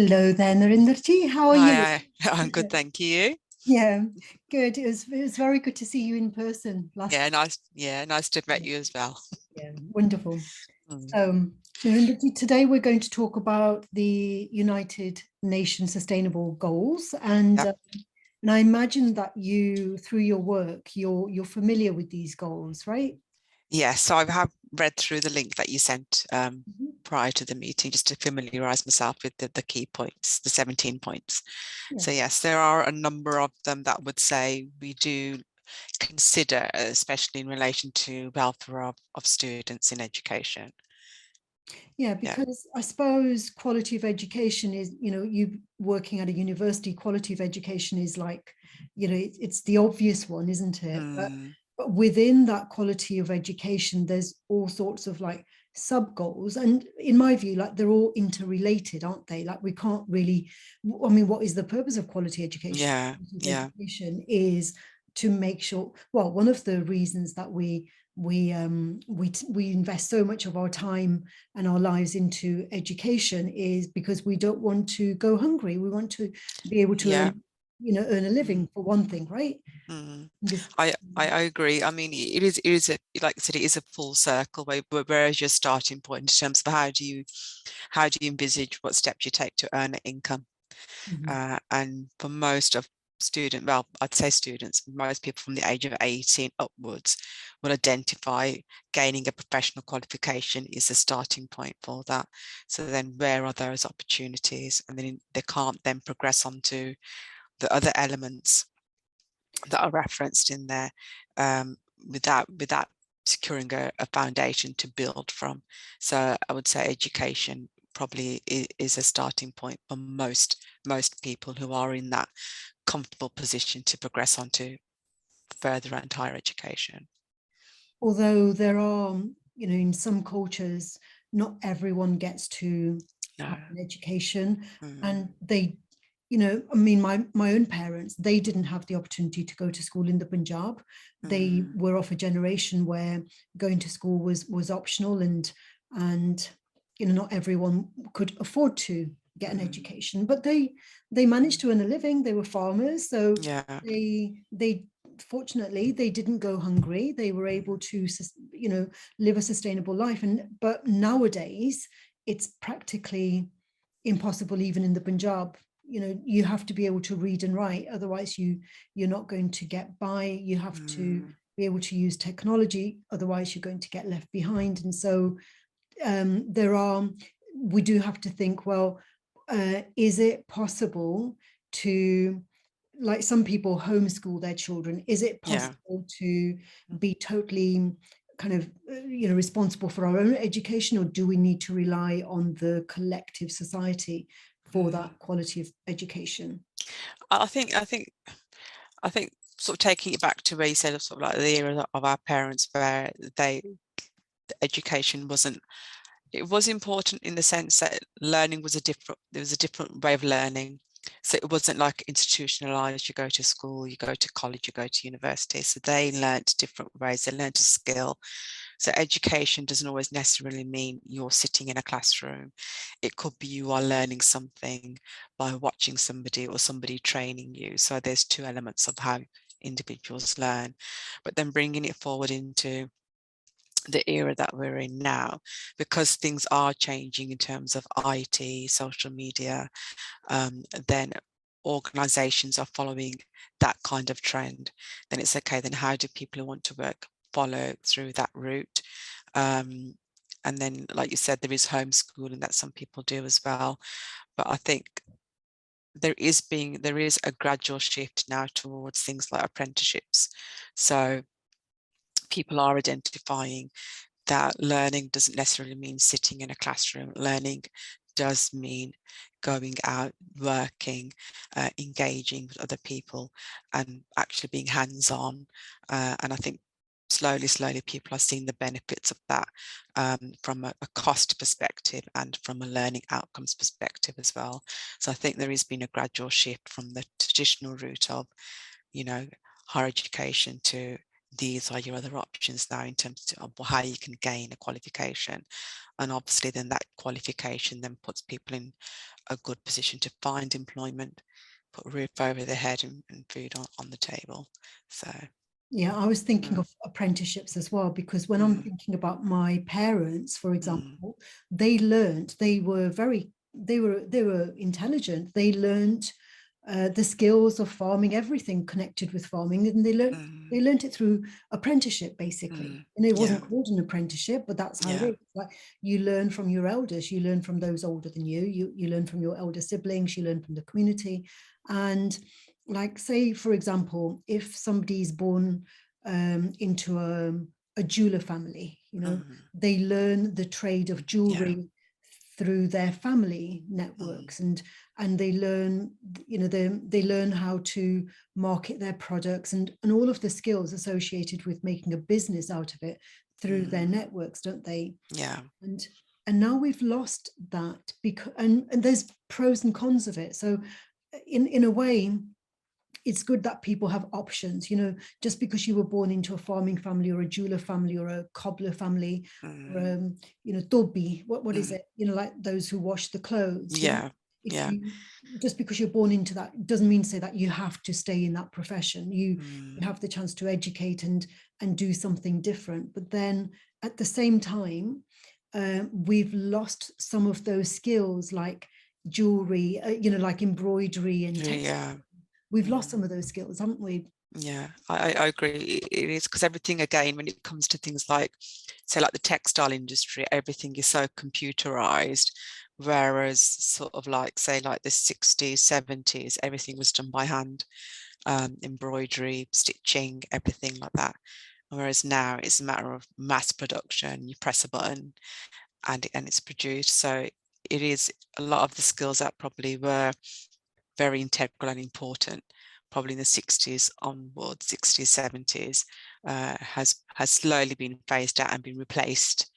Hello there, Narinder. How are you? I'm good, thank you. Yeah, good. It was very good to see you in person last Yeah, time. nice. Yeah, nice to have met Yeah, you as well. yeah, wonderful. Mm. So, Narinder, today we're going to talk about the United Nations Sustainable Goals, Yep. and I imagine that you, through your work, you're familiar with these goals, right? Yeah, so I have read through the link that you sent Mhm. prior to the meeting just to familiarize myself with the key points, the 17 points. Yeah. So yes, there are a number of them that would say we do consider, especially in relation to welfare of students in education. Yeah, Yeah. because I suppose quality of education is, you working at a university, quality of education is like, it's the obvious one, isn't it? Mm, But within that quality of education, there's all sorts of like sub goals. And in my view, like they're all interrelated, aren't they? Like we can't really, I mean, what is the purpose of quality education? yeah, Quality of yeah, education is to make sure, well, one of the reasons that we invest so much of our time and our lives into education is because we don't want to go hungry. We want to be able to yeah. earn a Mm, living for one thing, right? mm. This, I agree. I mean, it is a, like I said, it is a full circle. Whereas your starting point in terms of how do you envisage what steps you take to earn an income? Mhm. And for most of well, I'd say students, most people from the age of 18 upwards will identify gaining a professional qualification is the starting point for that. So then where are those opportunities? And then they can't then progress on to the other elements that are referenced in there, without securing a foundation to build from. So I would say education probably is a starting point for most people who are in that comfortable position to progress on to further and higher education. Although there are, in some cultures, not everyone gets to No. have an education, Mm, and they, I mean, my own parents, they didn't have the opportunity to go to school in the Punjab. They mm, were of a generation where going to school was optional, and not everyone could afford to get an mm. education, but they managed to earn a living. They were farmers, so Yeah. they fortunately they didn't go hungry. They were able to live a sustainable life. And but nowadays it's practically impossible, even in the Punjab. You have to be able to read and write, otherwise you're not going to get by. You have to Mm, be able to use technology, otherwise you're going to get left behind. And so we do have to think, well, is it possible to, like some people homeschool their children, is it yeah. possible to be totally kind of responsible for our own education, or do we need to rely on the collective society for Mm. that quality of education? I think sort of taking it back to where you said sort of like the era of our parents where education wasn't, it was important in the sense that learning was there was a different way of learning. So it wasn't like institutionalized, you go to school, you go to college, you go to university. So they learned different ways, they learned a skill. So education doesn't always necessarily mean you're sitting in a classroom. It could be you are learning something by watching somebody or somebody training you. So there's two elements of how individuals learn, but then bringing it forward into the era that we're in now, because things are changing in terms of IT, social media, then organizations are following that kind of trend. Then it's okay, then how do people who want to work follow through that route? Um, and then, like you said, there is homeschooling that some people do as well. But I think there is a gradual shift now towards things like apprenticeships. So people are identifying that learning doesn't necessarily mean sitting in a classroom. Learning does mean going out, working, engaging with other people, and actually being hands-on. And I think slowly, people are seeing the benefits of that, from a cost perspective and from a learning outcomes perspective as well. So I think there has been a gradual shift from the traditional route of, you know, higher education to these are your other options now in terms of how you can gain a qualification. And obviously then that qualification then puts people in a good position to find employment, put a roof over their head and food on the table. So Yeah, I was thinking mm, of apprenticeships as well, because when I'm mm, thinking about my parents, for mm, example, they learned, they were intelligent. They learned the skills of farming, everything connected with farming, and mm, they learned it through apprenticeship, basically. mm, And it yeah, wasn't called an apprenticeship, but that's how it yeah, is. Like, you learn from your elders, you learn from those older than you, you learn from your elder siblings, you learn from the community. And like, say for example, if somebody's born into a jeweler family, mm, they learn the trade of yeah, jewelry through their family mm, networks, and they learn, they learn how to market their products, and all of the skills associated with making a business out of it through their mm, networks, don't they? yeah, And now we've lost that, because and there's pros and cons of it. So in a way, it's good that people have options. Just because you were born into a farming family or a jeweler family or a cobbler family, or mm, dobby, what is mm, it, like those who wash the clothes. yeah, If yeah, you Just because you're born into that doesn't mean to say that you have to stay in that profession. You mm, have the chance to educate and do something different. But then at the same time, we've lost some of those skills, like jewelry, like embroidery and textile. yeah. We've lost Mm. some of those skills, haven't we? Yeah, I agree. It is because everything, again, when it comes to things like, say, like the textile industry, everything is so computerized, whereas sort of like, say, like the 60s, 70s, everything was done by hand, embroidery, stitching, everything like that. Whereas now it's a matter of mass production. You press a button and it's produced. So it is a lot of the skills that probably were very integral and important, probably in the 60s onwards, 60s, 70s, has slowly been phased out and been replaced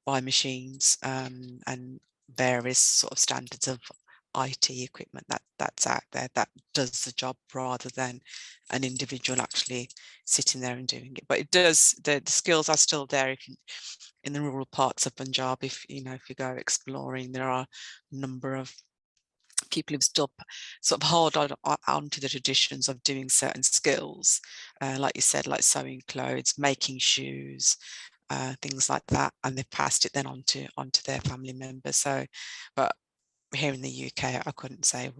by machines, and various sort of standards of IT equipment that's out there that does the job rather than an individual actually sitting there and doing it. But it does, the skills are still there if you, in the rural parts of Punjab, if you go exploring, there are a number of people who've still sort of hold on to the traditions of doing certain skills, like you said, like sewing clothes, making shoes, things like that, and they've passed it then onto their family members. So, but here in the UK, I couldn't say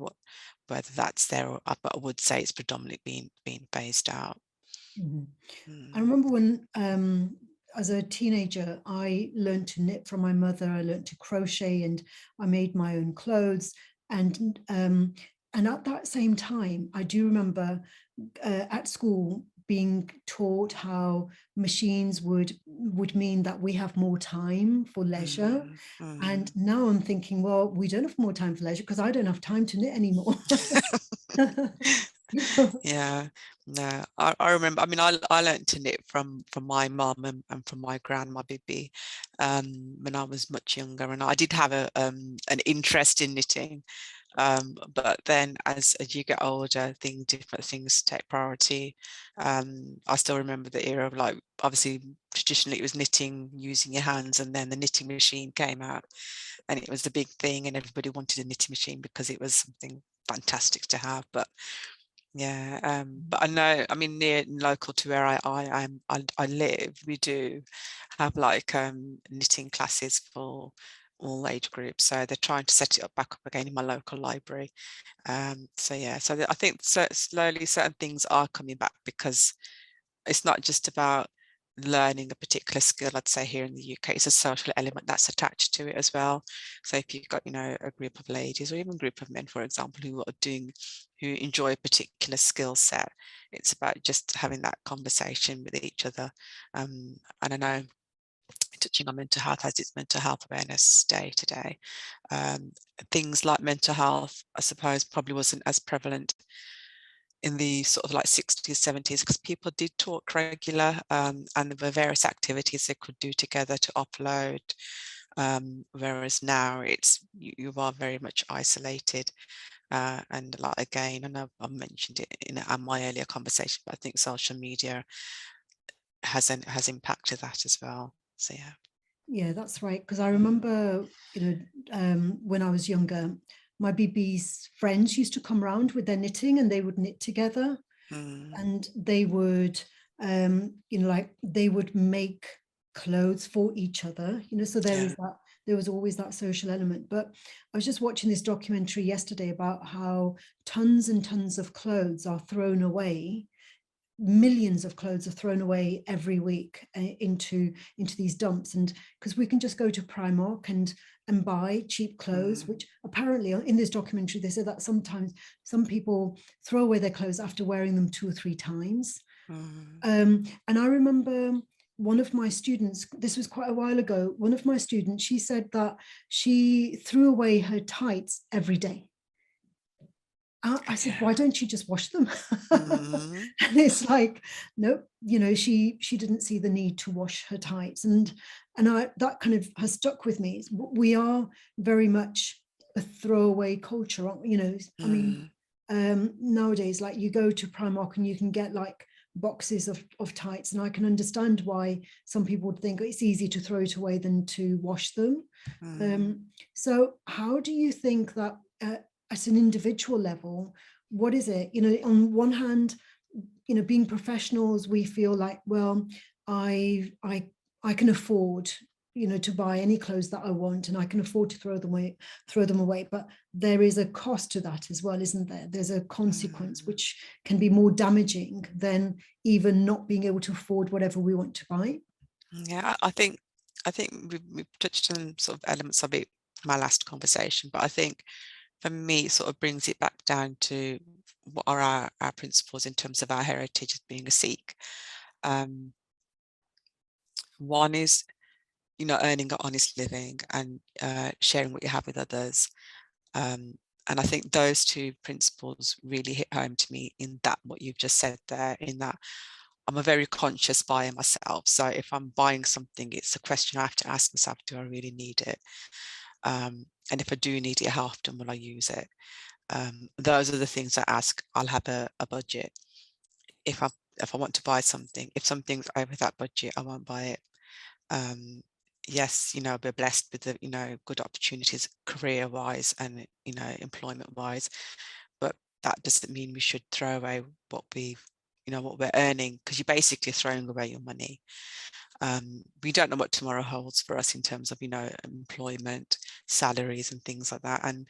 whether that's there, but I would say it's predominantly being phased out. Mhm. I Mm, remember when, as a teenager, I learned to knit from my mother. I learned to crochet, and I made my own clothes. And at that same time, I do remember at school being taught how machines would mean that we have more time for leisure. mm, mm. And now I'm thinking, well, we don't have more time for leisure because I don't have time to knit anymore. Yeah, no, I remember. I mean, I learned to knit from my mum and from my grandma Bibi, when I was much younger, and I did have an interest in knitting. But then as you get older, different things take priority. I still remember the era of, like, obviously traditionally it was knitting using your hands, and then the knitting machine came out, and it was the big thing, and everybody wanted a knitting machine because it was something fantastic to have. But yeah, but I know, I mean, near local to where I live, we do have like knitting classes for all age groups. So they're trying to set it up back up again in my local library. So yeah, I think slowly certain things are coming back, because it's not just about learning a particular skill. I'd say here in the UK, it's a social element that's attached to it as well. So if you've got, a group of ladies or even a group of men, for example, who enjoy a particular skill set, it's about just having that conversation with each other. And I know, touching on mental health, as it's Mental Health Awareness Day today, um, things like mental health, I suppose, probably wasn't as prevalent in the sort of like 60s, 70s, because people did talk regular, and there were various activities they could do together to offload. Whereas now you are very much isolated. And like, again, I know I mentioned it in my earlier conversation, but I think social media has impacted that as well. So yeah. Yeah, that's right. Because I remember, when I was younger, my BB's friends used to come around with their knitting and they would knit together, Mm, and they would, like they would make clothes for each other, so yeah. there was always that social element. But I was just watching this documentary yesterday about how tons and tons of clothes are thrown away. Millions of clothes are thrown away every week into these dumps, and because we can just go to Primark and buy cheap clothes, which apparently in this documentary they said that sometimes some people throw away their clothes after wearing them 2 or 3 times. Mm, And I remember one of my students, this was quite a while ago, one of my students, she said that she threw away her tights every day. I said, yeah. why don't you just wash them? Mm, And it's like, nope, she didn't see the need to wash her tights. And that kind of has stuck with me. We are very much a throwaway culture, aren't we? I mean, mm, nowadays, like you go to Primark and you can get like boxes of tights, and I can understand why some people would think it's easier to throw it away than to wash them. mm, So how do you think that at an individual level, what is it? On one hand, being professionals, we feel like, well, I can afford, to buy any clothes that I want, and I can afford to throw them away. But there is a cost to that as well, isn't there? There's a consequence mm. which can be more damaging than even not being able to afford whatever we want to buy. Yeah, I think we've touched on sort of elements of it in my last conversation, but I think for me it sort of brings it back down to what are our principles in terms of our heritage as being a Sikh. Um, One is, earning an honest living and sharing what you have with others. Um, and I think those two principles really hit home to me in that what you've just said there, in that I'm a very conscious buyer myself. So if I'm buying something, it's a question I have to ask myself, do I really need it? And if I do need it, how often will I use it? Those are the things I ask. I'll have a budget. If I want to buy something, if something's over that budget, I won't buy it. Um, yes, we're blessed with the, good opportunities career wise and, employment wise, but that doesn't mean we should throw away what we're earning, because you're basically throwing away your money. We don't know what tomorrow holds for us in terms of, employment, salaries and things like that. And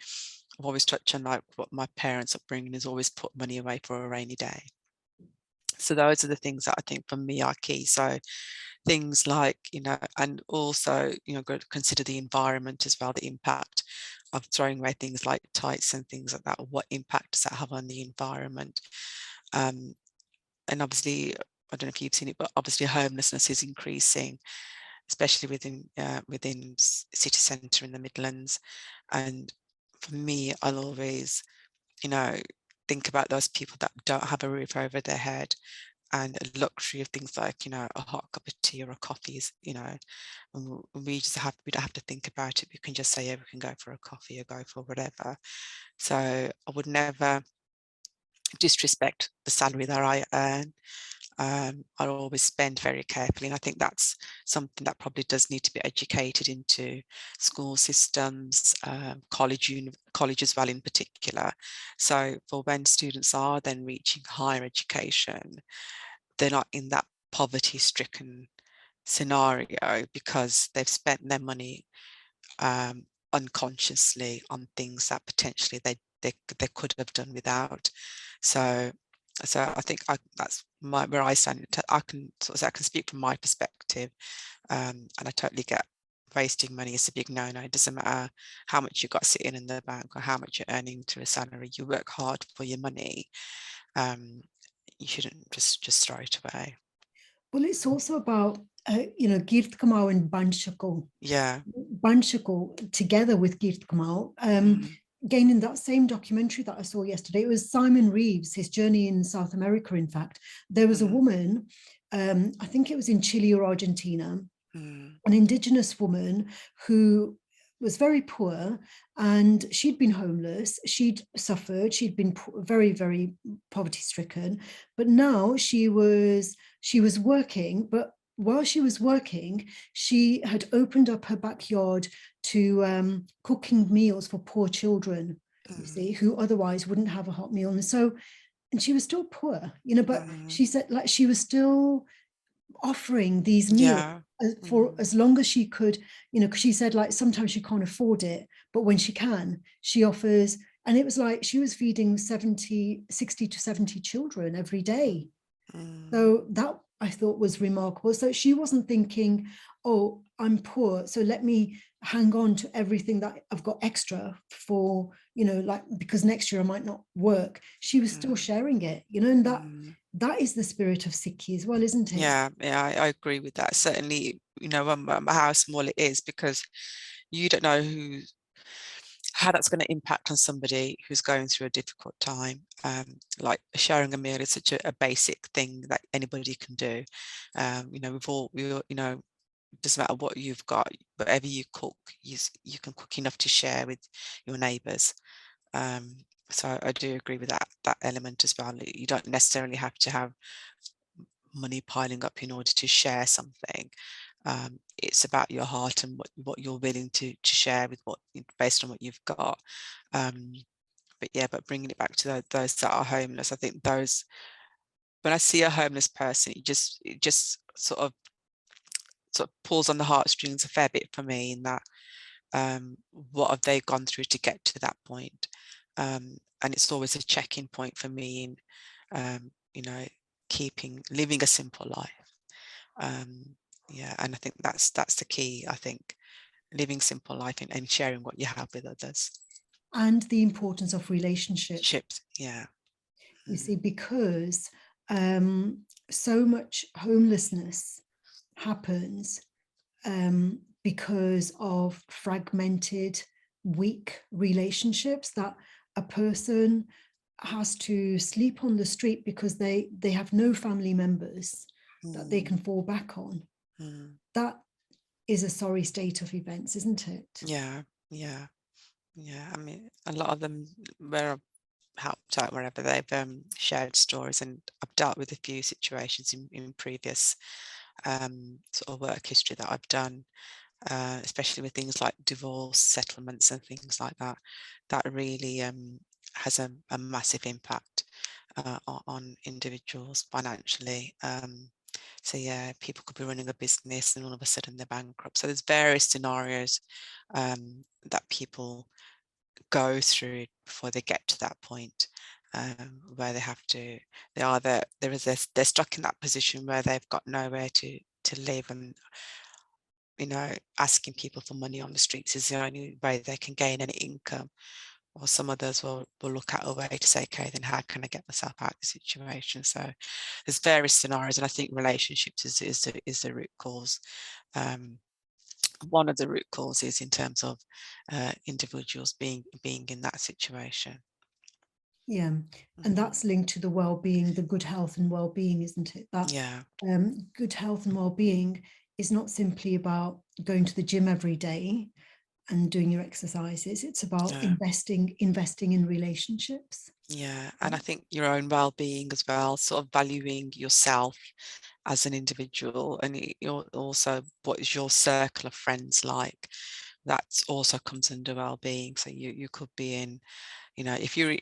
I've always touched on like what my parents' upbringing is, always put money away for a rainy day. So those are the things that I think for me are key. So things like, and also, got to consider the environment as well, the impact of throwing away things like tights and things like that. What impact does that have on the environment? Um, and obviously, I don't know if you've seen it, but obviously homelessness is increasing, especially within city centre in the Midlands. And for me, I'll always, you know, think about those people that don't have a roof over their head, and a luxury of things like, a hot cup of tea or a coffee is, and we don't have to think about it. We can just say, yeah, we can go for a coffee or go for whatever. So I would never disrespect the salary that I earn. I always spend very carefully, and I think that's something that probably does need to be educated into school systems, college as well in particular. So for when students are then reaching higher education, they're not in that poverty-stricken scenario because they've spent their money unconsciously on things that potentially they could have done without. So I think that's where I stand. I can sort of say I can speak from my perspective, and I totally get wasting money is a big no-no. It doesn't matter how much you've got sitting in the bank or how much you're earning through a salary. You work hard for your money. Um, you shouldn't just throw it away. Well, it's also about, Gift Kamal and Yeah. Banshako together with Gift Kamal. Mm, Again, in that same documentary that I saw yesterday, it was Simon Reeves, his journey in South America. In fact, there was a mm, woman, I think it was in Chile or Argentina, mm, an indigenous woman who was very poor, and she'd been homeless, she'd suffered, she'd been very, very poverty stricken, but now she was working. But while she was working, she had opened up her backyard to cooking meals for poor children, you see, who otherwise wouldn't have a hot meal. And so, and she was still poor, but she said, like, she was still offering these meals Yeah. for as long as she could, because she said, like, sometimes she can't afford it, but when she can, she offers. And it was like she was feeding 60 to 70 children every day. So that I thought was remarkable. So she wasn't thinking, oh, I'm poor, so let me hang on to everything that I've got extra for, like, because next year I might not work. She was still sharing it, and that is the spirit of Sikhi as well, isn't it? Yeah, I agree with that. Certainly, how small it is, because you don't know how that's going to impact on somebody who's going through a difficult time. Like sharing a meal is such a basic thing that anybody can do. Doesn't matter what you've got, whatever you cook, you can cook enough to share with your neighbours. So I do agree with that element as well. You don't necessarily have to have money piling up in order to share something. It's about your heart and what you're willing to share with based on what you've got. But bringing it back to those that are homeless, I think when I see a homeless person, it just sort of pulls on the heartstrings a fair bit for me, in that what have they gone through to get to that point. And it's always a check-in point for me in living a simple life. And I think that's the key. I think living simple life and sharing what you have with others. And the importance of relationship. Ships, yeah. You see, because so much homelessness happens because of fragmented, weak relationships, that a person has to sleep on the street because they have no family members that they can fall back on. That is a sorry state of events, isn't it? Yeah. I mean, a lot of them where I've helped out, wherever they've shared stories, and I've dealt with a few situations in previous sort of work history that I've done, especially with things like divorce settlements and things like that. That really has a massive impact on individuals financially. So yeah, people could be running a business and all of a sudden they're bankrupt. So there's various scenarios that people go through before they get to that point, where they're stuck in that position where they've got nowhere to live, and asking people for money on the streets is the only way they can gain any income. Or some others will look at a way to say, okay, then how can I get myself out of the situation? So there's various scenarios, and I think relationships is the root cause. One of the root causes in terms of individuals being in that situation. Yeah, and that's linked to the well-being, the good health and well-being, isn't it? That Yeah. Good health and well-being is not simply about going to the gym every day and doing your exercises. It's about investing in relationships. Yeah, and I think your own well-being as well, sort of valuing yourself as an individual, and also what is your circle of friends like. That also comes under well-being. So you could be in, if you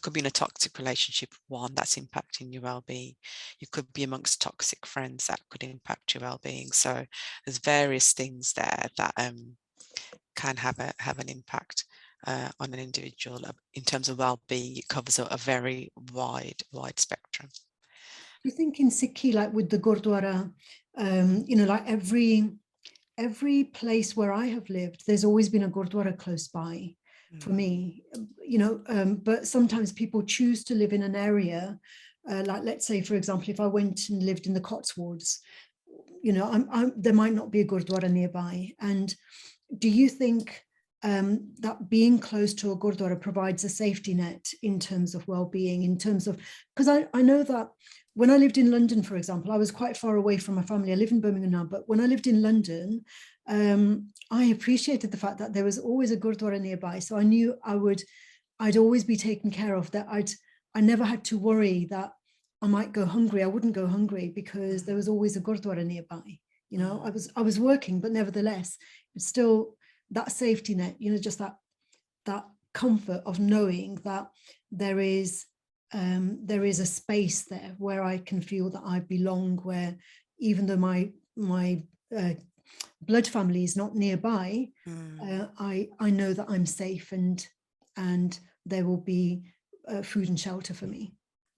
could be in a toxic relationship with one that's impacting your well-being. You could be amongst toxic friends that could impact your well-being. So there's various things there that can have an impact on an individual. In terms of well-being, it covers a very wide spectrum. Do you think in Sikhi, like with the Gurdwara, like every place where I have lived, there's always been a Gurdwara close by for me, but sometimes people choose to live in an area, like, let's say, for example, if I went and lived in the Cotswolds, there might not be a Gurdwara nearby. And do you think that being close to a Gurdwara provides a safety net in terms of well-being, in terms of, because I know that when I lived in London, for example, I was quite far away from my family. I live in Birmingham now, but when I lived in London, I appreciated the fact that there was always a gurdwara nearby, so I knew I'd always be taken care of. That I never had to worry that I might go hungry. I wouldn't go hungry because there was always a gurdwara nearby. You know, I was working, but nevertheless, it's still that safety net. You know, just that comfort of knowing that there is a space there where I can feel that I belong. Where even though my blood family is not nearby, I know that I'm safe and there will be food and shelter for me.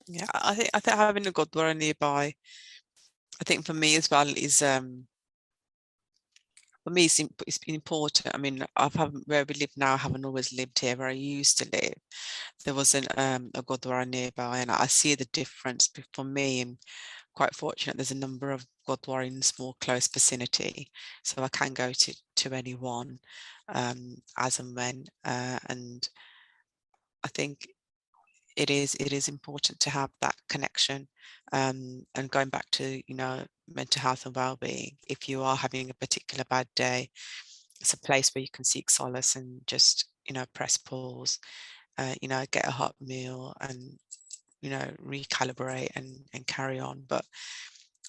Yeah, I think having a Gurdwara nearby, I think for me as well is for me it's been important. I mean, where we live now, I haven't always lived here. Where I used to live, there wasn't a Gurdwara nearby, and I see the difference. For me, I'm quite fortunate. There's a number of Gurdwara in small close vicinity, so I can go to any one as and when. And I think it is important to have that connection, and going back to mental health and well-being. If you are having a particular bad day, it's a place where you can seek solace and just press pause, get a hot meal and recalibrate and carry on. But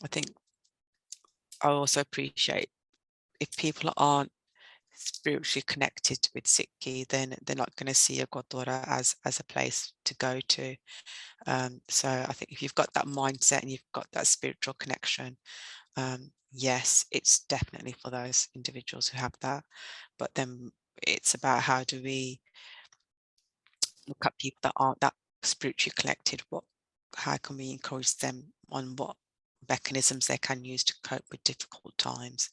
I think I also appreciate if people aren't spiritually connected with Sikhi, then they're not going to see a Gurdwara as a place to go to. So I think if you've got that mindset and you've got that spiritual connection, yes, it's definitely for those individuals who have that. But then it's about how do we look at people that aren't that spiritually connected? How can we encourage them on what mechanisms they can use to cope with difficult times?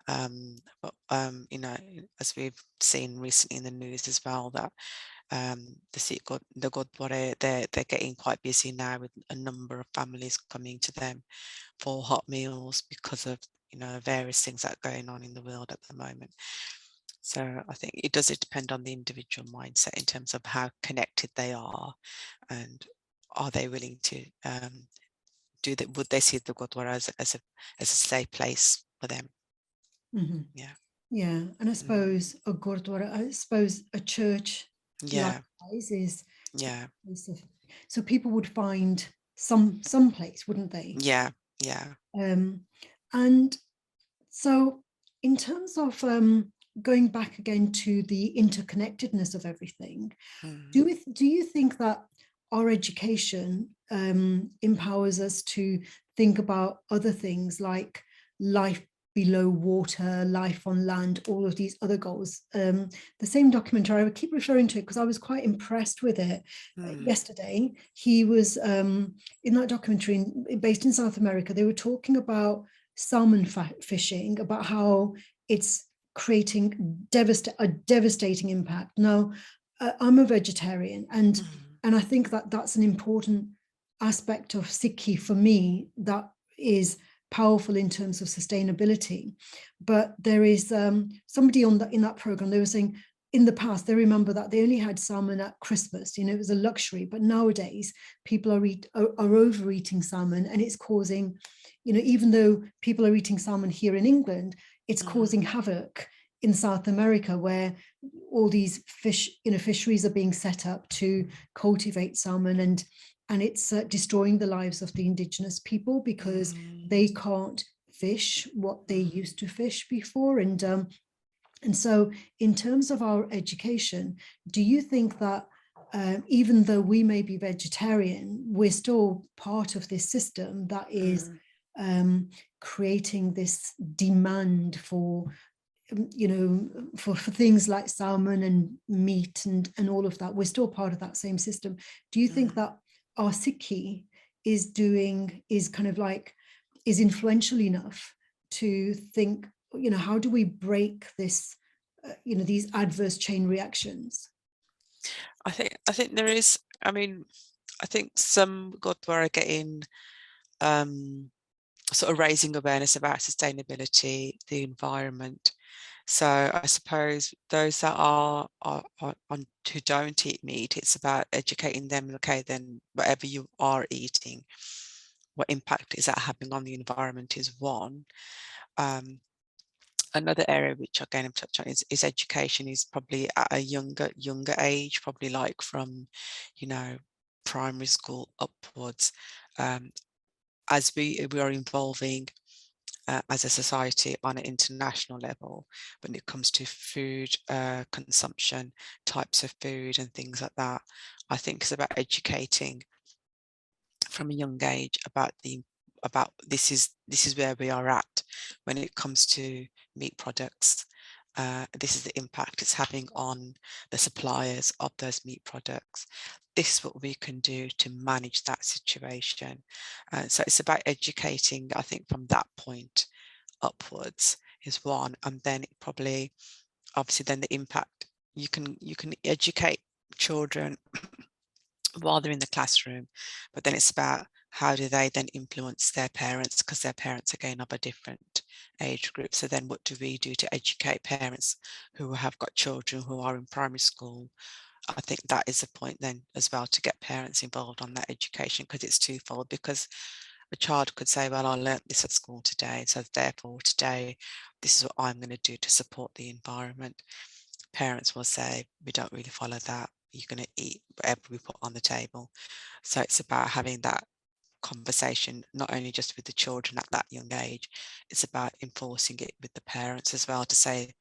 But as we've seen recently in the news as well, that the Gurdwara, they're getting quite busy now with a number of families coming to them for hot meals because of various things that are going on in the world at the moment. So I think it depend on the individual mindset in terms of how connected they are, and are they willing to do that? Would they see the Gurdwara as a safe place for them? Mm-hmm. Yeah. Yeah, and I suppose a gurdwara, I suppose a church Yeah. likewise is Yeah. a place of, so people would find some place, wouldn't they? Yeah. Yeah. And so in terms of going back again to the interconnectedness of everything, Mm. do you think that our education empowers us to think about other things like life below water, life on land, all of these other goals? The same documentary, I would keep referring to it because I was quite impressed with it. Mm. Yesterday, he was in that documentary based in South America. They were talking about salmon fishing, about how it's creating a devastating impact. Now, I'm a vegetarian, and I think that that's an important aspect of Sikhi for me that is powerful in terms of sustainability. But there is somebody in that program. They were saying in the past they remember that they only had salmon at Christmas. You know, it was a luxury. But nowadays people are overeating salmon, and it's causing, you know, even though people are eating salmon here in England, it's causing havoc in South America, where all these fisheries are being set up to cultivate salmon, and it's destroying the lives of the indigenous people because they can't fish what they used to fish before. And so in terms of our education, do you think that even though we may be vegetarian, we're still part of this system that is creating this demand for, you know, for things like salmon and meat and all of that? We're still part of that same system. Do you think that our Sikhi is kind of like, is influential enough to think, you know, how do we break this, you know, these adverse chain reactions? I think there is. I mean, I think some Gurdwara are getting sort of raising awareness about sustainability, the environment. So I suppose those that are on who don't eat meat, it's about educating them. Okay, then whatever you are eating, what impact is that having on the environment is one. Another area which again I'm touched on is education, is probably at a younger age, probably like from, you know, primary school upwards. Um, as we are evolving as a society on an international level when it comes to food consumption, types of food and things like that, I think it's about educating from a young age about this is where we are at when it comes to meat products. This is the impact it's having on the suppliers of those meat products. This is what we can do to manage that situation. So it's about educating, I think, from that point upwards is one, and then it probably, obviously, then the impact, you can educate children while they're in the classroom, but then it's about how do they then influence their parents, because their parents again of a different age group. So then what do we do to educate parents who have got children who are in primary school? I think that is a point then as well, to get parents involved on that education, because it's twofold. Because a child could say, well, I learnt this at school today, so therefore today this is what I'm going to do to support the environment. Parents will say, we don't really follow that. You're going to eat whatever we put on the table. So it's about having that conversation, not only just with the children at that young age, it's about enforcing it with the parents as well, to say,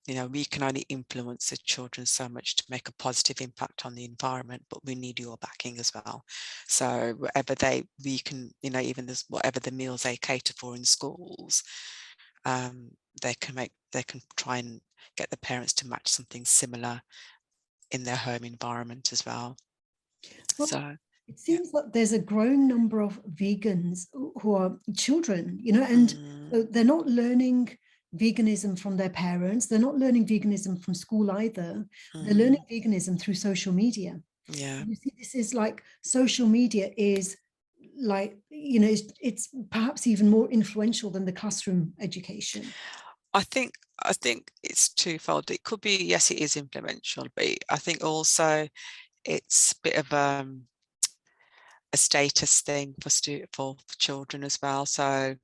you know, we can only influence the children so much to make a positive impact on the environment, but we need your backing as well. So whatever we can, you know, even this, whatever the meals they cater for in schools, they can try and get the parents to match something similar in their home environment as well. Well, So it yeah. seems that there's a growing number of vegans who are children, and Mm, they're not learning veganism from their parents. They're not learning veganism from school either. They're learning mm, veganism through social media. yeah. You see, this is like social media is like, it's perhaps even more influential than the classroom education. I think it's twofold. It could be, yes, it is influential, but I think also it's a bit of a status thing for children as well. So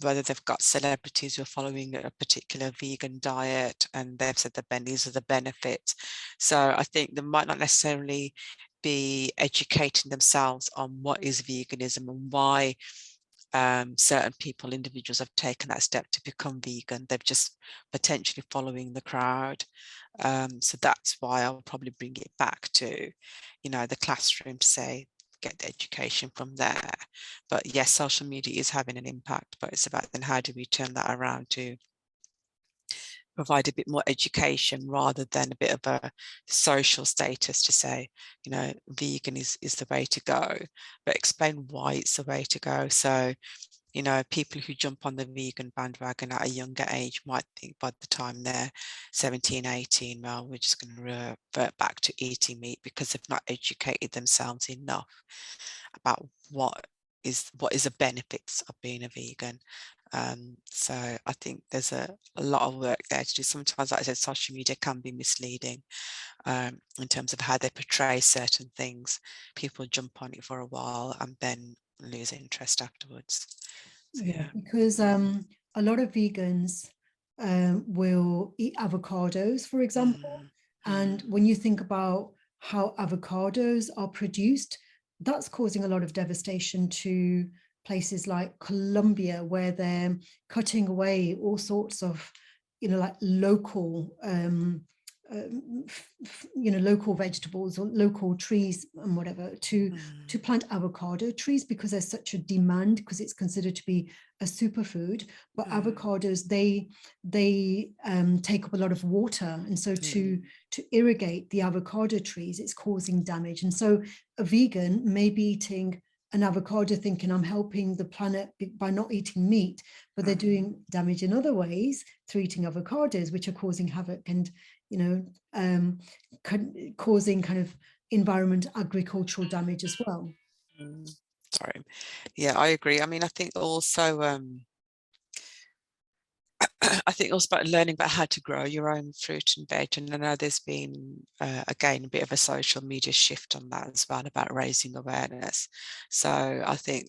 whether they've got celebrities who are following a particular vegan diet and they've said these are the benefits. So I think they might not necessarily be educating themselves on what is veganism and why certain people, individuals have taken that step to become vegan. They're just potentially following the crowd. So that's why I'll probably bring it back to, you know, the classroom to say, get the education from there. But yes, social media is having an impact, but it's about then how do we turn that around to provide a bit more education rather than a bit of a social status to say, you know, vegan is the way to go, but explain why it's the way to go. So, you know, people who jump on the vegan bandwagon at a younger age might think by the time they're 17, 18, well, we're just going to revert back to eating meat, because they've not educated themselves enough about what is the benefits of being a vegan. So I think there's a lot of work there to do. Sometimes, like I said, social media can be misleading in terms of how they portray certain things. People jump on it for a while and then lose interest afterwards. So Yeah, yeah. because Mm, a lot of vegans will eat avocados, for example. mm, And mm, when you think about how avocados are produced, that's causing a lot of devastation to places like Colombia, where they're cutting away all sorts of, like local, local vegetables or local trees and whatever to mm, plant avocado trees, because there's such a demand, because it's considered to be a superfood. But mm, avocados, they take up a lot of water, and so to mm, to irrigate the avocado trees, it's causing damage. And so a vegan may be eating an avocado thinking I'm helping the planet by not eating meat, but they're mm. doing damage in other ways through eating avocados, which are causing havoc and you know um, causing kind of environment agricultural damage as well. Mm. Sorry. Yeah, I agree. I mean, I think also I think also about learning about how to grow your own fruit and veg. And I know there's been, again, a bit of a social media shift on that as well, about raising awareness. So I think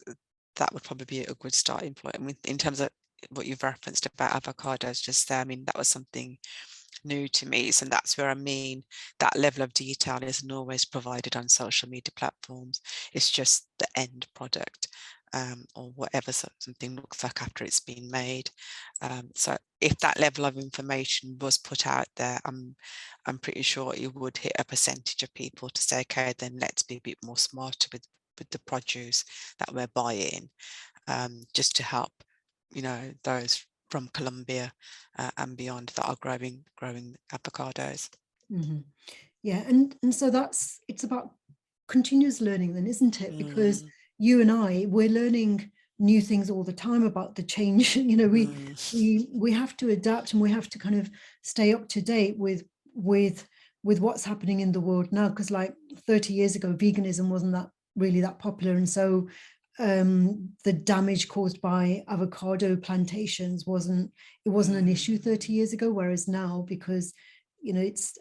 that would probably be a good starting point. I mean, in terms of what you've referenced about avocados just there, I mean, that was something new to me. So that's where I mean that level of detail isn't always provided on social media platforms. It's just the end product, or whatever something looks like after it's been made. So if that level of information was put out there, I'm pretty sure it would hit a percentage of people to say, okay, then let's be a bit more smarter with the produce that we're buying, just to help, those from Colombia and beyond that are growing avocados. Mhm. Yeah, and so it's about continuous learning then, isn't it? Because Mm, you and we're learning new things all the time about the change. We have to adapt, and we have to kind of stay up to date with what's happening in the world now. Because like 30 years ago, veganism wasn't that really that popular, and so the damage caused by avocado plantations wasn't an issue 30 years ago, whereas now, because it's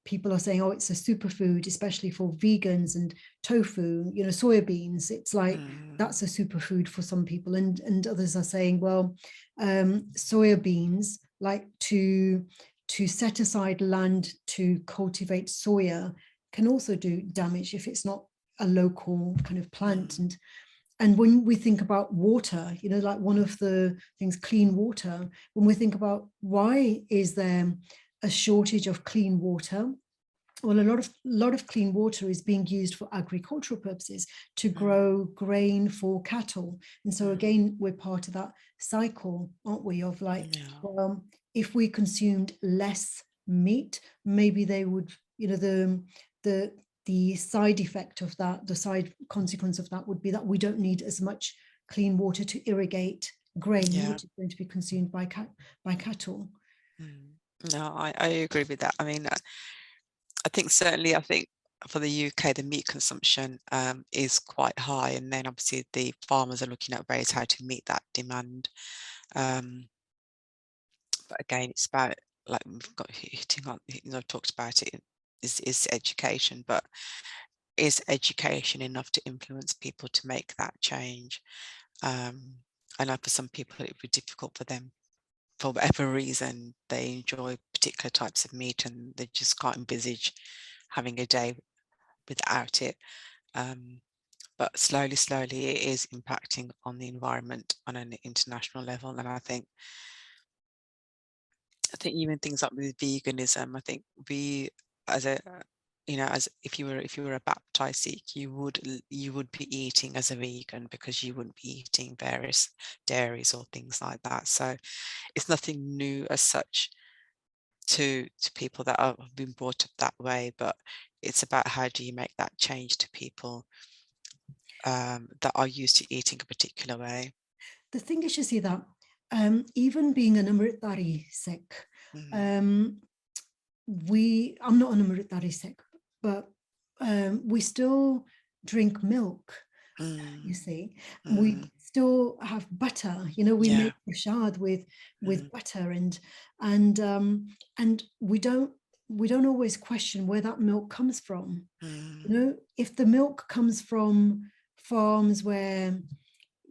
people are saying, oh, it's a superfood, especially for vegans, and tofu, soybeans, it's like mm, that's a superfood for some people, and others are saying, well, soya beans, like to set aside land to cultivate soya, can also do damage if it's not a local kind of plant. mm, And when we think about water, like one of the things, clean water, when we think about why is there a shortage of clean water, well, a lot of clean water is being used for agricultural purposes, to mm, grow grain for cattle. And so mm, again, we're part of that cycle, aren't we, of like, yeah, well, if we consumed less meat, maybe they would, the the side effect of that, the side consequence of that would be that we don't need as much clean water to irrigate grain, yeah. which is going to be consumed by cattle. Mm. No, I agree with that. I mean, I think certainly, I think for the UK, the meat consumption is quite high, and then obviously the farmers are looking at ways how to meet that demand. Um, but again, it's about, like we've got hitting on, talked about it, is education, but is education enough to influence people to make that change? I know for some people it would be difficult for them, for whatever reason. They enjoy particular types of meat and they just can't envisage having a day without it. Um, but slowly it is impacting on the environment on an international level. And I think even things like with veganism, I think we, as a, as if you were a baptized Sikh, you would be eating as a vegan, because you wouldn't be eating various dairies or things like that. So it's nothing new as such to people that have been brought up that way, but it's about how do you make that change to people that are used to eating a particular way. The thing is, you see that even being an Amritdhari Sikh, Mm, um, I'm not an Amritdhari Sikh, but we still drink milk. You mm, see, we mm, still have butter. We yeah, make prasad with mm, butter, and we don't always question where that milk comes from. mm, If the milk comes from farms where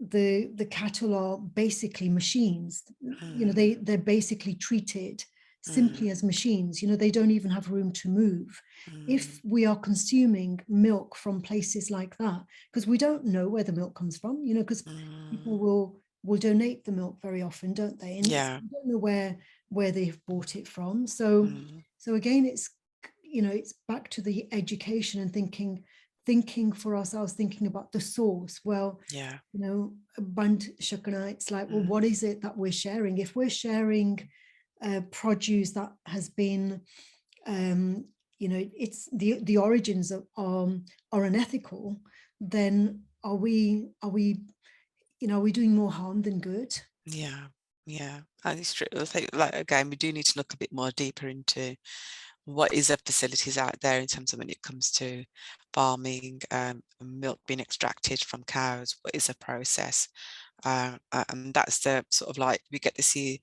the cattle are basically machines, mm, they're basically treated mm, simply as machines, they don't even have room to move. If mm, we are consuming milk from places like that, because we don't know where the milk comes from, because people mm, will donate the milk very often, don't they? And yeah, we don't know where they've bought it from. So mm, so again, it's back to the education and thinking for ourselves, thinking about the source. Well, yeah, band shakana, it's like, well, mm, what is it that we're sharing? If we're sharing produce that has been, it's the origins are unethical, then are we doing more harm than good? yeah, yeah. And it's true. I think, like, again, we do need to look a bit more deeper into what is the facilities out there in terms of when it comes to farming, milk being extracted from cows. What is the process? And that's the sort of, like, we get to see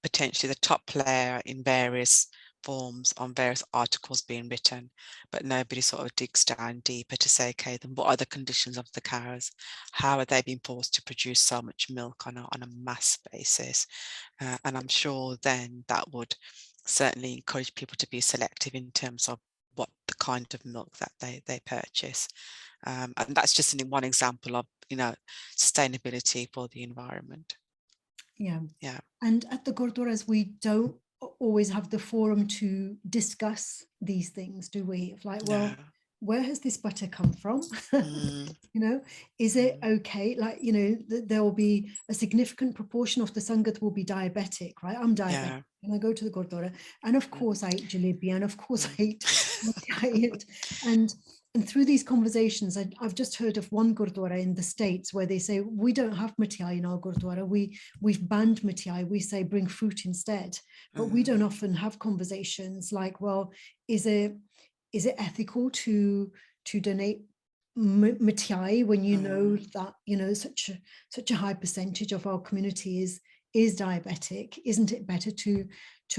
potentially the top player in various platforms on various articles being written, but nobody sort of digs down deeper to say, okay, then what are the conditions of the cows? How are they being forced to produce so much milk on a mass basis? And I'm sure then that would certainly encourage people to be selective in terms of what the kind of milk that they purchase. And that's just one example of, sustainability for the environment. Yeah. Yeah. And at the Gurudwaras, we don't always have the forum to discuss these things, do we? Of like, well, No. where has this butter come from? Mm, Is it okay? Like, there will be a significant proportion of the Sangat will be diabetic, right? I'm diabetic. yeah. And I go to the Gurdwara, and of Mm, course I eat jalebi, and of course mm, I eat diet. And through these conversations, I've just heard of one Gurdwara in the States where they say, we don't have mithai in our Gurdwara. We've banned mithai. We say bring fruit instead. But we don't often have conversations like, well, is it ethical to donate mithai when you know that such a high percentage of our community is diabetic? Isn't it better to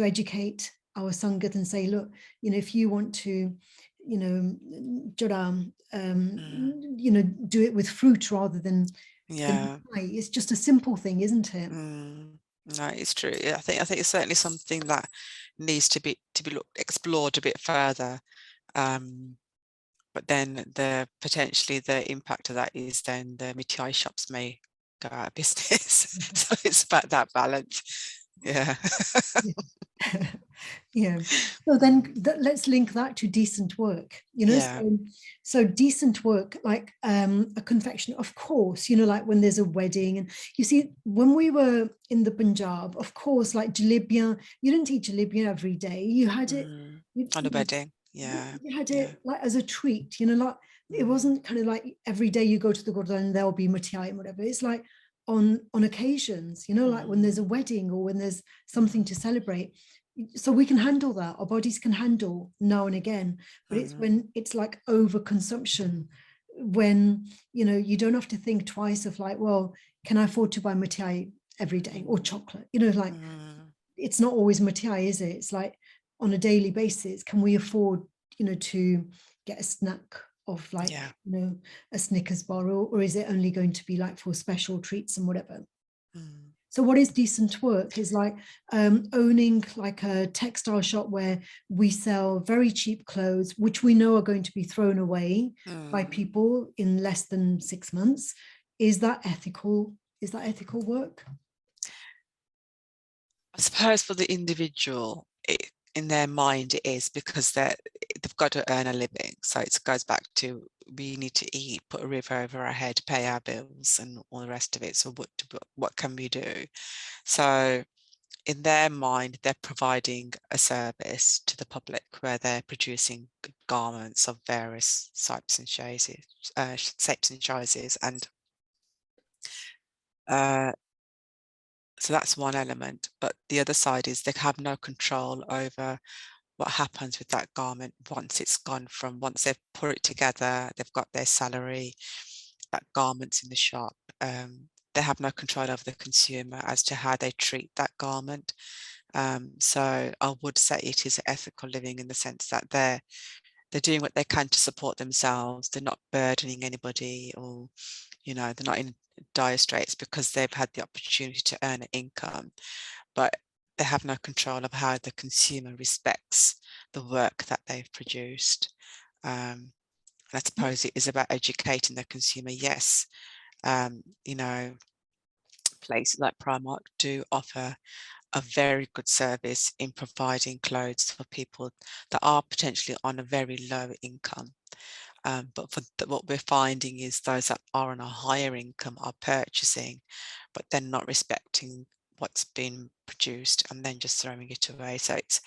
educate our sangat and say, look, if you want to do it with fruit rather than yeah. mithai? It's just a simple thing, isn't it? No, it's true. I think it's certainly something that needs to be explored a bit further. But then potentially the impact of that is then the mithai shops may go out of business. So it's about that balance. Yeah. Yeah. So then let's link that to decent work, Yeah. so decent work, like a confection, of course, like when there's a wedding. And you see, when we were in the Punjab, of course, like jalebiyan, you didn't eat jalebiyan every day. You had it, On a wedding. Yeah. you had Yeah. it like as a treat, like it wasn't kind of like every day you go to the Gurdwara and there'll be mithai and whatever. It's like on occasions, like when there's a wedding or when there's something to celebrate. So we can handle that. Our bodies can handle now and again, but it's when it's like overconsumption, when you don't have to think twice of like, well, can I afford to buy mithai every day or chocolate? Like it's not always mithai, is it? It's like on a daily basis, can we afford to get a snack of like Yeah. a Snickers bar, or is it only going to be like for special treats and whatever? Mm. So what is decent work is like owning like a textile shop where we sell very cheap clothes, which we know are going to be thrown away by people in less than 6 months. Is that ethical? Is that ethical work? I suppose for the individual, in their mind it is, because they've got to earn a living. So it goes back to, we need to eat, put a roof over our head, pay our bills and all the rest of it. So what can we do? So in their mind, they're providing a service to the public where they're producing garments of various shapes and sizes, and so that's one element. But the other side is they have no control over what happens with that garment once they've put it together, they've got their salary, that garment's in the shop. They have no control over the consumer as to how they treat that garment. So I would say it is ethical living in the sense that they're doing what they can to support themselves. They're not burdening anybody, or they're not in dire straits because they've had the opportunity to earn an income, but they have no control of how the consumer respects the work that they've produced. I suppose it is about educating the consumer. Yes, places like Primark do offer a very good service in providing clothes for people that are potentially on a very low income. But what we're finding is those that are on a higher income are purchasing, but then not respecting what's been produced and then just throwing it away. So it's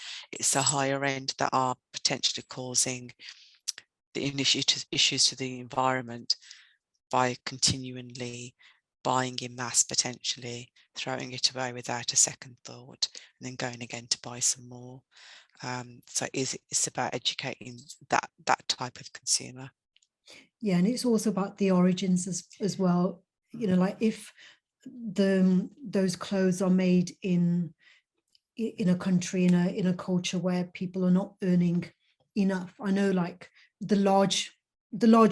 the higher end that are potentially causing the issues to the environment by continually buying in mass, potentially throwing it away without a second thought, and then going again to buy some more. So it's about educating that type of consumer. Yeah, and it's also about the origins as well. Like if those clothes are made in in a country, in a culture where people are not earning enough. I know, like the large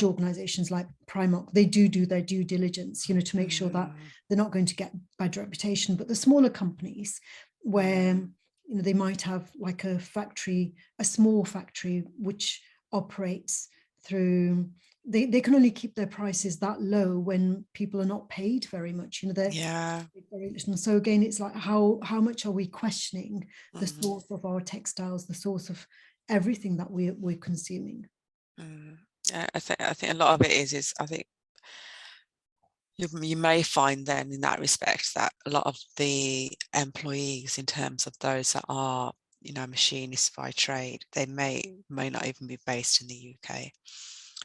organizations like Primark, they do their due diligence, to make sure that they're not going to get bad reputation. But the smaller companies, where they might have like a small factory which operates through, they can only keep their prices that low when people are not paid very much. They're Yeah. very little. So again, it's like how much are we questioning the Mm. source of our textiles, the source of everything that we're consuming? Yeah, I think a lot of it is I think you may find then in that respect that a lot of the employees, in terms of those that are, machinists by trade, they may not even be based in the UK,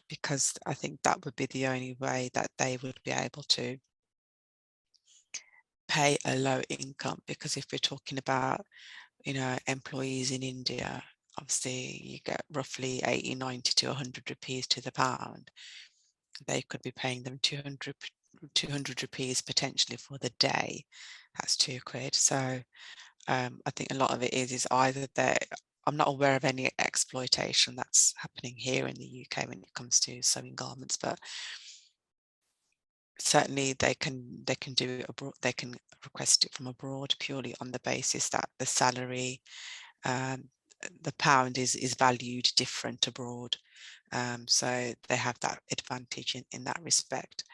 because I think that would be the only way that they would be able to pay a low income. Because if we're talking about, employees in India, obviously you get roughly 80, 90 to 100 rupees to the pound. They could be paying them 200 rupees potentially for the day. That's £2. So I think a lot of it is either I'm not aware of any exploitation that's happening here in the UK when it comes to sewing garments, but certainly they can do it abroad. They can request it from abroad purely on the basis that the salary, the pound is valued different abroad. So they have that advantage in that respect.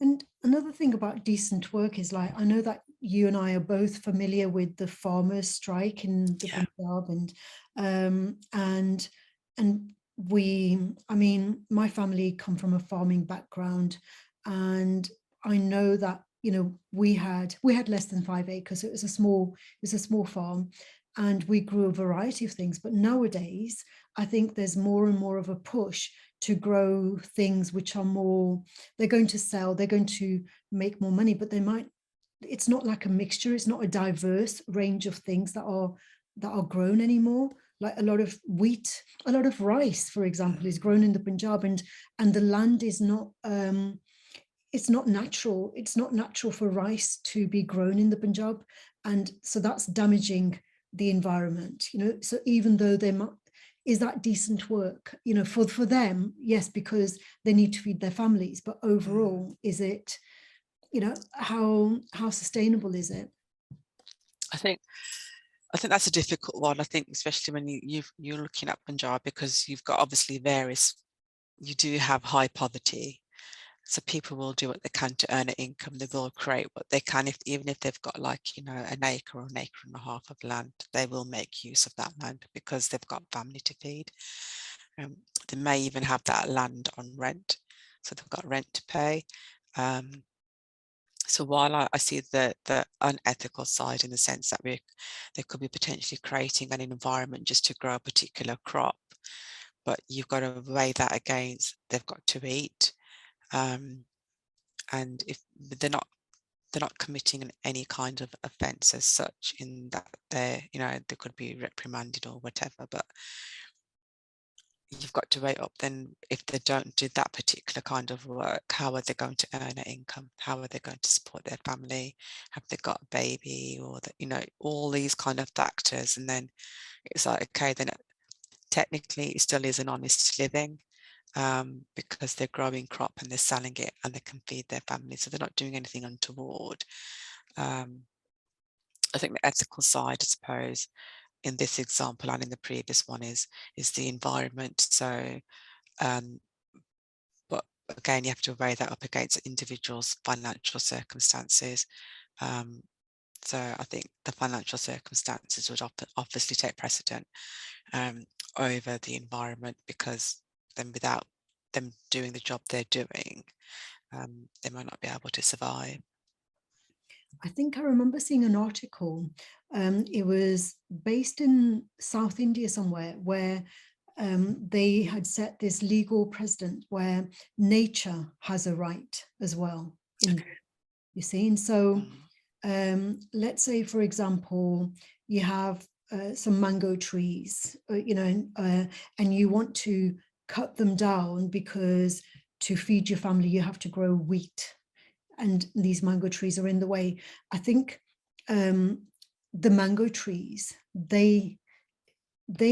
And another thing about decent work is, like, I know that you and I are both familiar with the farmers' strike in the Yeah. Punjab, and I mean, my family come from a farming background, and I know that we had less than 5 acres. It was a small farm, and we grew a variety of things. But nowadays, I think there's more and more of a push to grow things which are more, they're going to sell, they're going to make more money, but it's not like a mixture, it's not a diverse range of things that are grown anymore. Like a lot of wheat, a lot of rice, for example, is grown in the Punjab, and the land is not it's not natural. It's not natural for rice to be grown in the Punjab. And so that's damaging the environment, So even though is that decent work, for them, yes, because they need to feed their families. But overall, is it, how sustainable is it? I think that's a difficult one. I think especially when you're looking at Punjab, because you've got obviously you do have high poverty. So people will do what they can to earn an income. They will create what they can, even if they've got like, an acre or an acre and a half of land, they will make use of that land because they've got family to feed. They may even have that land on rent, so they've got rent to pay. So while I see the unethical side, in the sense that they could be potentially creating an environment just to grow a particular crop, but you've got to weigh that against they've got to eat. And if they're not committing any kind of offence as such, in that they could be reprimanded or whatever, but you've got to weigh up, then if they don't do that particular kind of work, how are they going to earn an income? How are they going to support their family? Have they got a baby? Or all these kind of factors. And then it's like, okay, then technically it still is an honest living, because they're growing crop and they're selling it and they can feed their family, so they're not doing anything untoward. I think the ethical side, I suppose, in this example and in the previous one is the environment. So but again, you have to weigh that up against individuals' financial circumstances. So I think the financial circumstances would obviously take precedent over the environment, because then without them doing the job they're doing, they might not be able to survive. I think I remember seeing an article. It was based in South India somewhere, where they had set this legal precedent where nature has a right as well. Okay. You see, and so let's say, for example, you have some mango trees, and you want to cut them down because to feed your family you have to grow wheat, and these mango trees are in the way. I think the mango trees, they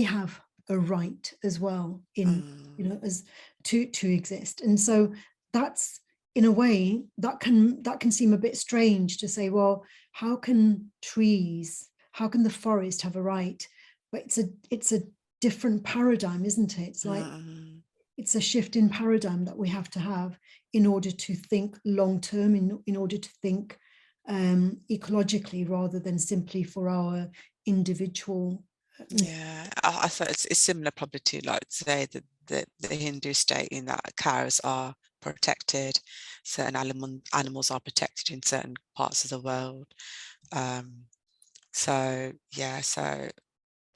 have a right as well in, you know, as to exist. And so that's, in a way, that can seem a bit strange to say, well, how can the forest have a right? But it's a different paradigm, isn't it? It's like, it's a shift in paradigm that we have to have in order to think long term, in order to think ecologically, rather than simply for our individual. Yeah, I thought it's similar probably to, like, say, the Hindu state, in that cows are protected, certain animals are protected in certain parts of the world. So yeah, so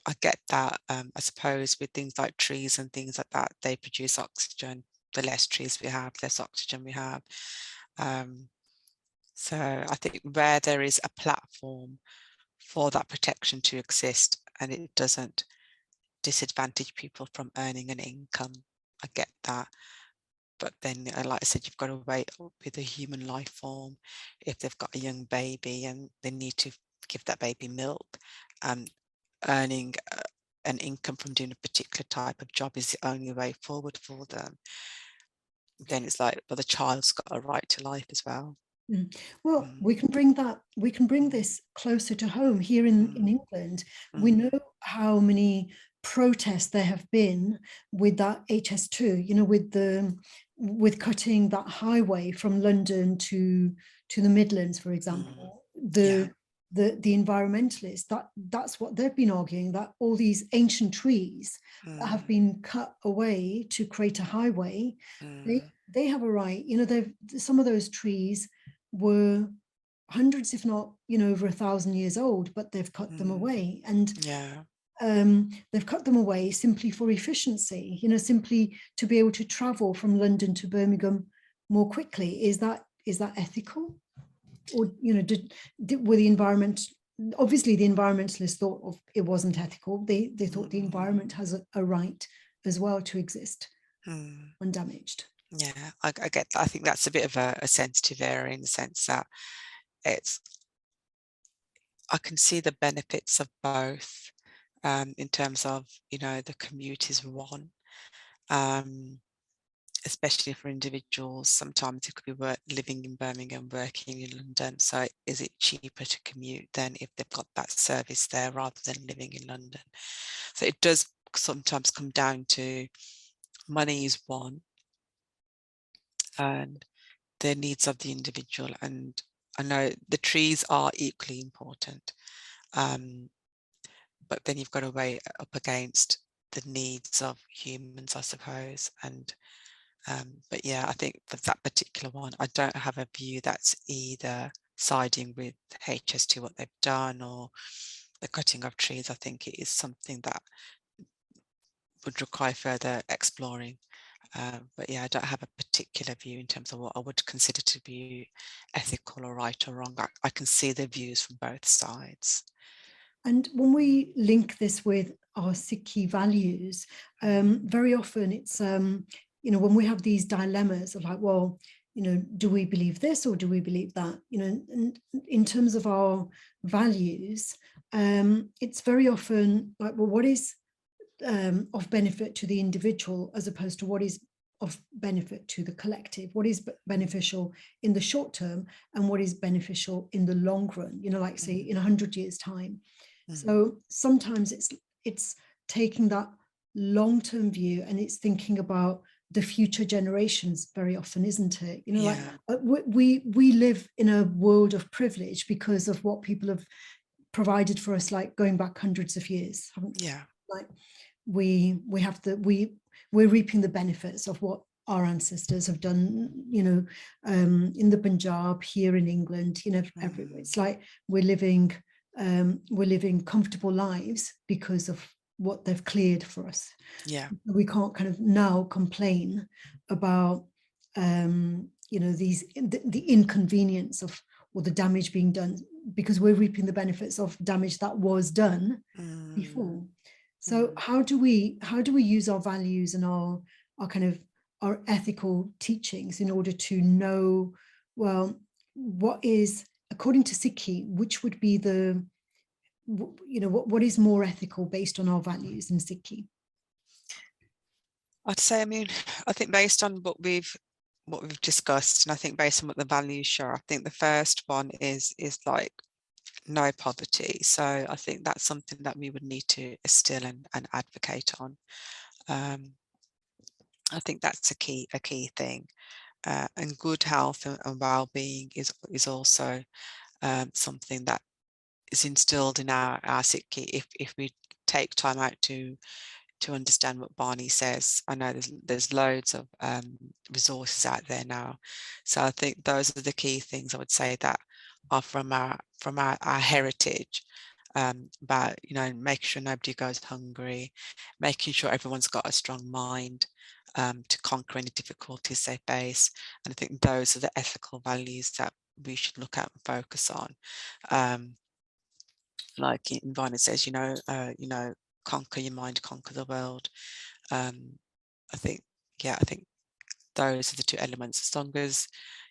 I get that. I suppose with things like trees and things like that, they produce oxygen. The less trees we have, less oxygen we have. So I think where there is a platform for that protection to exist, and it doesn't disadvantage people from earning an income, I get that. But then, like I said, you've got to wait with a human life form. If they've got a young baby and they need to give that baby milk, earning an income from doing a particular type of job is the only way forward for them, then it's like, well, the child's got a right to life as well. Well, Mm, we can bring mm, this closer to home here in mm, England. We know mm, how many protests there have been with that HS2, you know, with cutting that highway from London to the Midlands, for mm. example. Yeah. The environmentalists, that's what they've been arguing, that all these ancient trees that have Mm, been cut away to create a highway, mm, they have a right, you know, they've some of those trees were hundreds, if not, you know, over 1,000 years old, but they've cut them mm. away. And Yeah. they've cut them away simply for efficiency, you know, simply to be able to travel from London to Birmingham more quickly. Is that ethical? Or, you know, were the environment, obviously the environmentalists thought of it wasn't ethical. They thought the Mm, environment has a right as well to exist mm. undamaged. Yeah, I get that. I think that's a bit of a sensitive area, in the sense that it's, I can see the benefits of both, in terms of, you know, the commute is one, um, especially for individuals. Sometimes it could be living in Birmingham, working in London. So is it cheaper to commute than if they've got that service there rather than living in London? So it does sometimes come down to money is one, and the needs of the individual. And I know the trees are equally important, um, but then you've got to weigh up against the needs of humans, I suppose. And but yeah, I think for that particular one, I don't have a view that's either siding with HS2, what they've done, or the cutting of trees. I think it is something that would require further exploring. But yeah, I don't have a particular view in terms of what I would consider to be ethical or right or wrong. I can see the views from both sides. And when we link this with our Sikhi values, very often it's, you know, when we have these dilemmas of like, well, you know, do we believe this or do we believe that? You know, and in terms of our values, it's very often like, well, what is of benefit to the individual as opposed to what is of benefit to the collective, what is beneficial in the short term and what is beneficial in the long run, you know, like say in 100 years time. So sometimes it's taking that long-term view and it's thinking about the future generations very often, isn't it? You know, like Yeah, we live in a world of privilege because of what people have provided for us, like going back hundreds of years. yeah, Like we have we're reaping the benefits of what our ancestors have done, you know, in the Punjab, here in England, you know, everywhere. It's like we're living comfortable lives because of what they've cleared for us. yeah, We can't kind of now complain about you know, the inconvenience of or the damage being done, because we're reaping the benefits of damage that was done mm, before. So mm, how do we use our values and our kind of our ethical teachings in order to know, well, what is according to Sikhi, which would be the, what is more ethical based on our values in Sikhi? I'd say, I mean, I think based on what we've discussed, and I think based on what the values show, I think the first one is like no poverty. So I think that's something that we would need to instill and advocate on. I think that's a key thing. And good health and well-being is also something that is instilled in our Sikhi if we take time out to understand what Barney says. I know there's loads of resources out there now. So I think those are the key things I would say that are from our heritage, about, making sure nobody goes hungry, making sure everyone's got a strong mind, to conquer any difficulties they face. And I think those are the ethical values that we should look at and focus on. Like Barney says, conquer your mind, conquer the world. I think, I think those are the two elements. As long as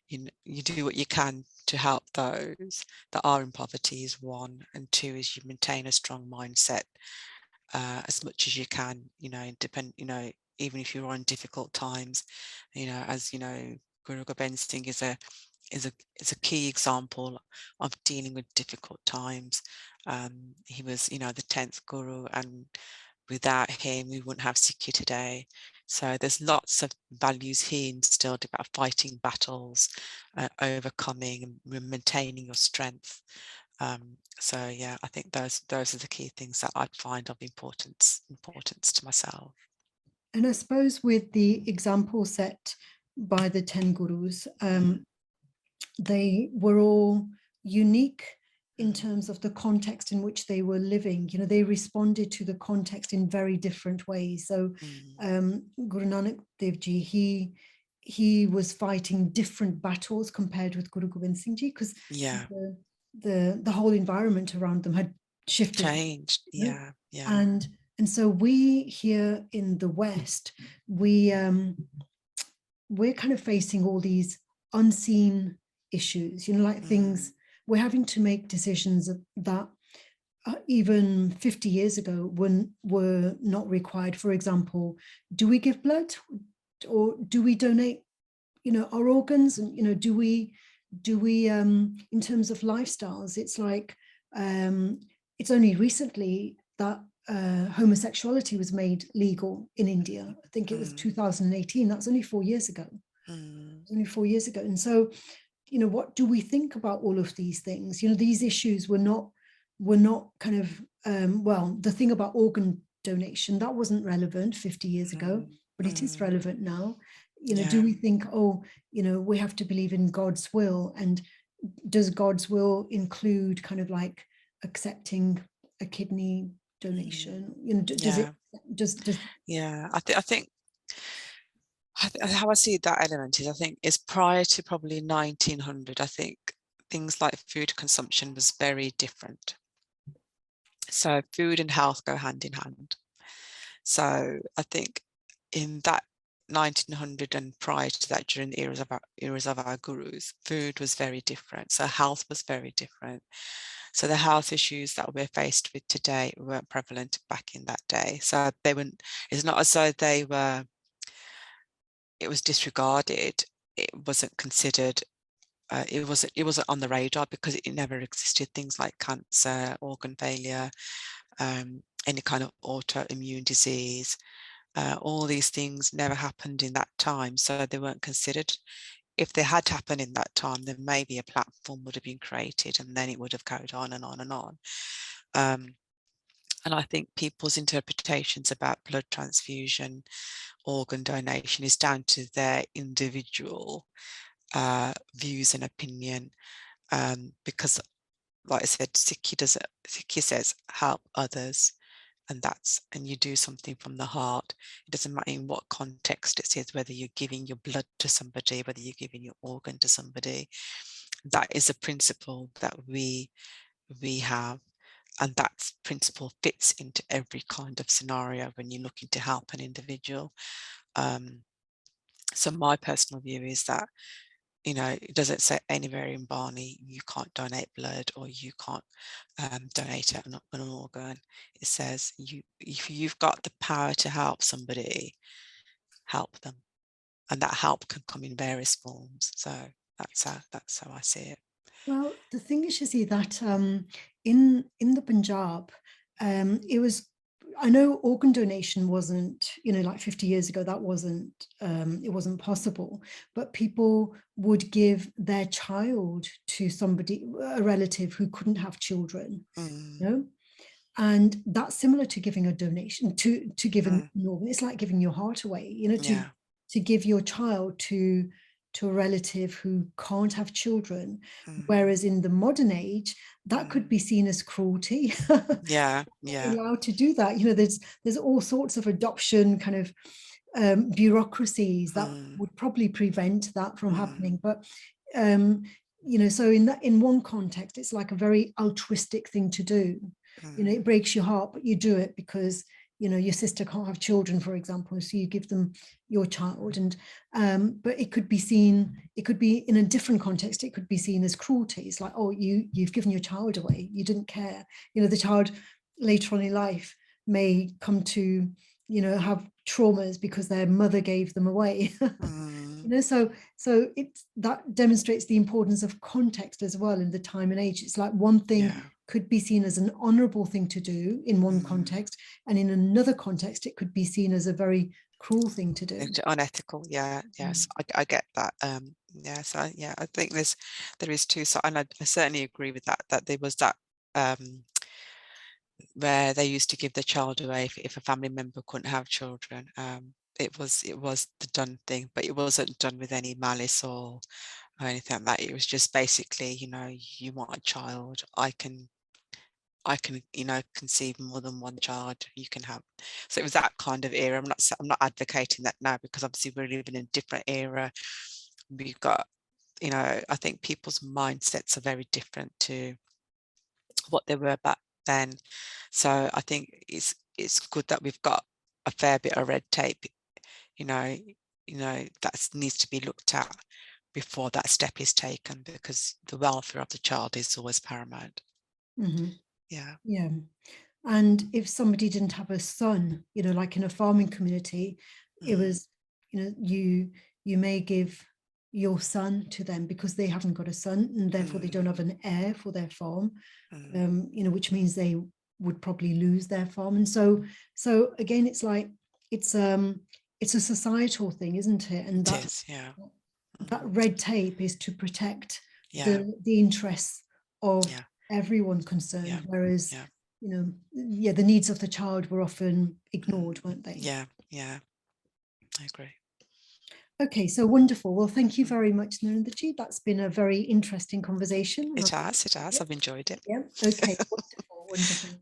you do what you can to help those that are in poverty is one, and two is you maintain a strong mindset as much as you can. Even if you're in difficult times, as Guru Gobind Singh is a key example of dealing with difficult times. He was, the 10th Guru, and without him we wouldn't have Sikhi today. So there's lots of values he instilled about fighting battles, overcoming and maintaining your strength. So yeah, I think those are the key things that I'd find of importance to myself. And I suppose with the example set by the 10 gurus, they were all unique in terms of the context in which they were living. They responded to the context in very different ways. So Guru Nanak Dev Ji, he was fighting different battles compared with Guru Gobind Singh Ji, because the whole environment around them had shifted, changed. And so we here in the West, we're kind of facing all these unseen issues, like things, we're having to make decisions that even 50 years ago were not required. For example, do we give blood, or do we donate our organs? And do we in terms of lifestyles, it's like it's only recently that homosexuality was made legal in India. I think it was 2018. That's only 4 years ago. Only 4 years ago. And so what do we think about all of these things? These issues were not kind of the thing about organ donation, that wasn't relevant 50 years ago, but it is relevant now. Do we think, we have to believe in God's will, and does God's will include kind of like accepting a kidney donation? Does it I think how I see that element is, I think, is prior to probably 1900, I think things like food consumption was very different. So food and health go hand in hand. So I think in that 1900 and prior to that, during the eras of our gurus, food was very different. So health was very different. So the health issues that we're faced with today weren't prevalent back in that day. So it's not as though it was disregarded. It wasn't considered. It wasn't on the radar because it never existed. Things like cancer, organ failure, any kind of autoimmune disease, all these things never happened in that time, so they weren't considered. If they had happened in that time, then maybe a platform would have been created, and then it would have carried on and on and on. And I think people's interpretations about blood transfusion, organ donation, is down to their individual views and opinion, because, like I said, Sikhi says help others, and you do something from the heart. It doesn't matter in what context it is, whether you're giving your blood to somebody, whether you're giving your organ to somebody. That is a principle that we have, and that principle fits into every kind of scenario when you're looking to help an individual. So my personal view is that you know, it doesn't say anywhere in Barney you can't donate blood or you can't donate an organ. It says if you've got the power to help somebody, help them, and that help can come in various forms. So that's how I see it. Well, the thing is, you see that in the Punjab, it was. I know organ donation wasn't, like 50 years ago, that wasn't, it wasn't possible. But people would give their child to somebody, a relative who couldn't have children, and that's similar to giving a donation, to giving an organ. It's like giving your heart away, Yeah. to give your child to a relative who can't have children. Whereas in the modern age, that could be seen as cruelty. Yeah. Allowed to do that. There's all sorts of adoption kind of bureaucracies that would probably prevent that from happening. But so in one context, it's like a very altruistic thing to do. It breaks your heart, but you do it because your sister can't have children, for example, so you give them your child. And but it could be in a different context, it could be seen as cruelty. It's like, oh, you've given your child away, you didn't care. The child later on in life may come to have traumas because their mother gave them away. So it's that demonstrates the importance of context as well in the time and age. It's like one thing could be seen as an honorable thing to do in one context, and in another context it could be seen as a very cruel thing to do. Unethical. Yes, I get that. So I think there is two sides, and I certainly agree with that there was that where they used to give the child away if a family member couldn't have children. It was the done thing, but it wasn't done with any malice or anything like that. It was just basically, you want a child, I can conceive more than one child, you can have. So it was that kind of era. I'm not advocating that now, because obviously we're living in a different era. We've got, I think people's mindsets are very different to what they were back then. So I think it's good that we've got a fair bit of red tape, that needs to be looked at before that step is taken, because the welfare of the child is always paramount. Yeah. And if somebody didn't have a son, like in a farming community, it was, you may give your son to them because they haven't got a son, and therefore they don't have an heir for their farm, which means they would probably lose their farm. And so again, it's like it's a societal thing, isn't it? And that red tape is to protect the interests of everyone concerned, whereas the needs of the child were often ignored, weren't they? Yeah, I agree. Okay, so wonderful. Well, thank you very much, Narinder. That's been a very interesting conversation. It has. I've enjoyed it. Yeah. Okay. Wonderful.